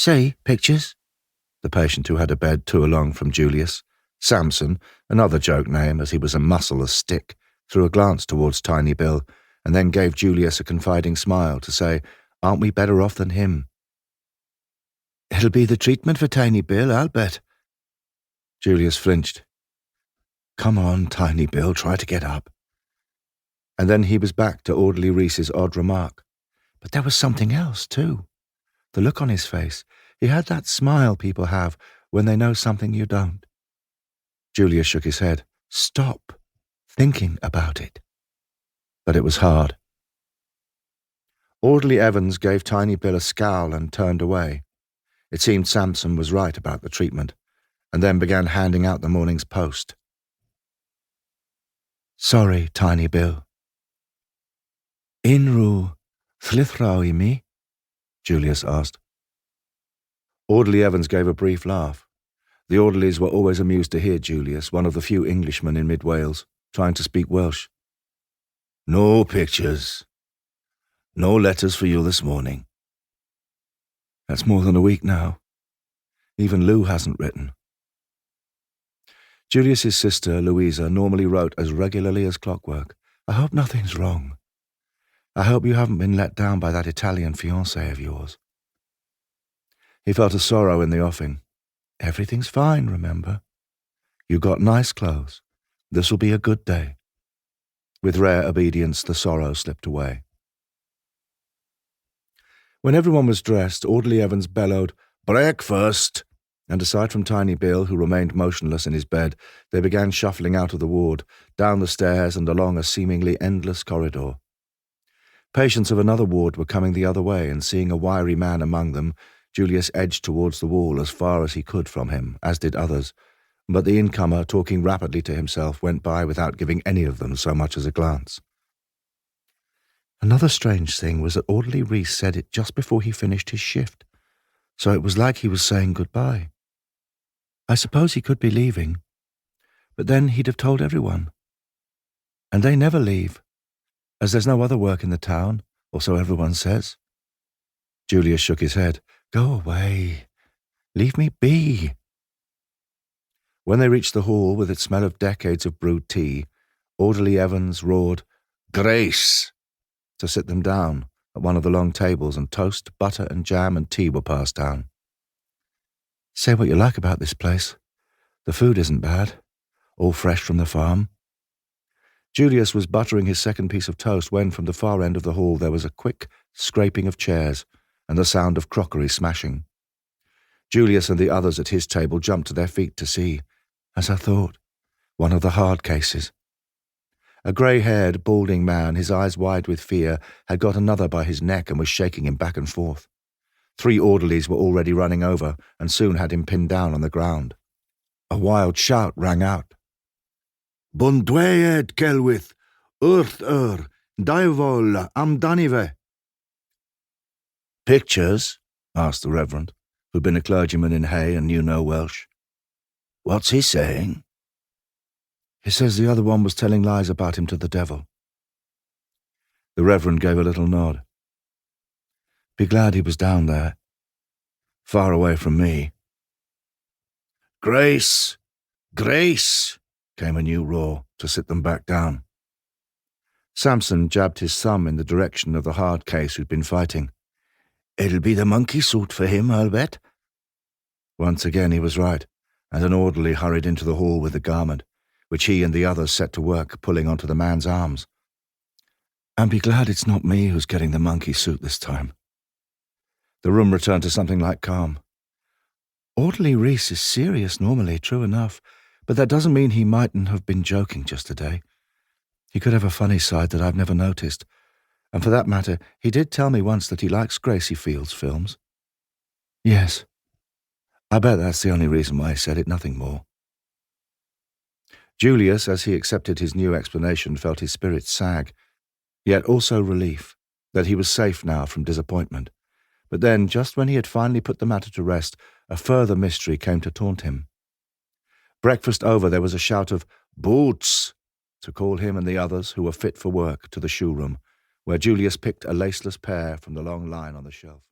See, pictures? The patient who had a bed 2 along from Julius, Samson, another joke name as he was a muscle-less stick, threw a glance towards Tiny Bill and then gave Julius a confiding smile to say, "Aren't we better off than him?" "It'll be the treatment for Tiny Bill, I'll bet." Julius flinched. "Come on, Tiny Bill, try to get up." And then he was back to Orderly Reese's odd remark. But there was something else, too. The look on his face. He had that smile people have when they know something you don't. Julius shook his head. Stop thinking about it. But it was hard. Orderly Evans gave Tiny Bill a scowl and turned away. It seemed Samson was right about the treatment, and then began handing out the morning's post. "Sorry, Tiny Bill." "Inru thlithrau I mi?" Julius asked. Orderly Evans gave a brief laugh. The orderlies were always amused to hear Julius, one of the few Englishmen in mid-Wales, trying to speak Welsh. "No pictures. No letters for you this morning." "That's more than a week now. Even Lou hasn't written." Julius's sister, Louisa, normally wrote as regularly as clockwork. "I hope nothing's wrong. I hope you haven't been let down by that Italian fiancé of yours." He felt a sorrow in the offing. "Everything's fine, remember. You got nice clothes. This'll be a good day." With rare obedience, the sorrow slipped away. When everyone was dressed, Orderly Evans bellowed, "Breakfast!" And aside from Tiny Bill, who remained motionless in his bed, they began shuffling out of the ward, down the stairs and along a seemingly endless corridor. Patients of another ward were coming the other way, and seeing a wiry man among them, Julius edged towards the wall as far as he could from him, as did others, but the incomer, talking rapidly to himself, went by without giving any of them so much as a glance. Another strange thing was that Orderly Reese said it just before he finished his shift, so it was like he was saying goodbye. I suppose he could be leaving, but then he'd have told everyone. And they never leave, as there's no other work in the town, or so everyone says. Julius shook his head. "Go away. Leave me be." When they reached the hall with its smell of decades of brewed tea, Orderly Evans roared, "Grace!" to sit them down at one of the long tables, and toast, butter and jam and tea were passed down. "Say what you like about this place. The food isn't bad, all fresh from the farm." Julius was buttering his second piece of toast when, from the far end of the hall, there was a quick scraping of chairs and the sound of crockery smashing. Julius and the others at his table jumped to their feet to see, as I thought, one of the hard cases. A grey-haired, balding man, his eyes wide with fear, had got another by his neck and was shaking him back and forth. 3 orderlies were already running over and soon had him pinned down on the ground. A wild shout rang out. "Bundweed Kelwith, Urth Daivol Amdanive." "Pictures?" asked the Reverend, who'd been a clergyman in Hay and knew no Welsh. "What's he saying?" "He says the other one was telling lies about him to the devil." The Reverend gave a little nod. "Be glad he was down there, far away from me." "Grace! Grace!" came a new roar to sit them back down. Samson jabbed his thumb in the direction of the hard case who'd been fighting. "It'll be the monkey suit for him, I'll bet." Once again he was right, and an orderly hurried into the hall with the garment, which he and the others set to work pulling onto the man's arms. "And be glad it's not me who's getting the monkey suit this time." The room returned to something like calm. "Orderly Reese is serious normally, true enough, but that doesn't mean he mightn't have been joking just today. He could have a funny side that I've never noticed. And for that matter, he did tell me once that he likes Gracie Field's films." "Yes. I bet that's the only reason why he said it, nothing more." Julius, as he accepted his new explanation, felt his spirits sag, yet also relief that he was safe now from disappointment. But then, just when he had finally put the matter to rest, a further mystery came to taunt him. Breakfast over, there was a shout of "Boots!" to call him and the others, who were fit for work, to the shoe room, where Julius picked a laceless pair from the long line on the shelf.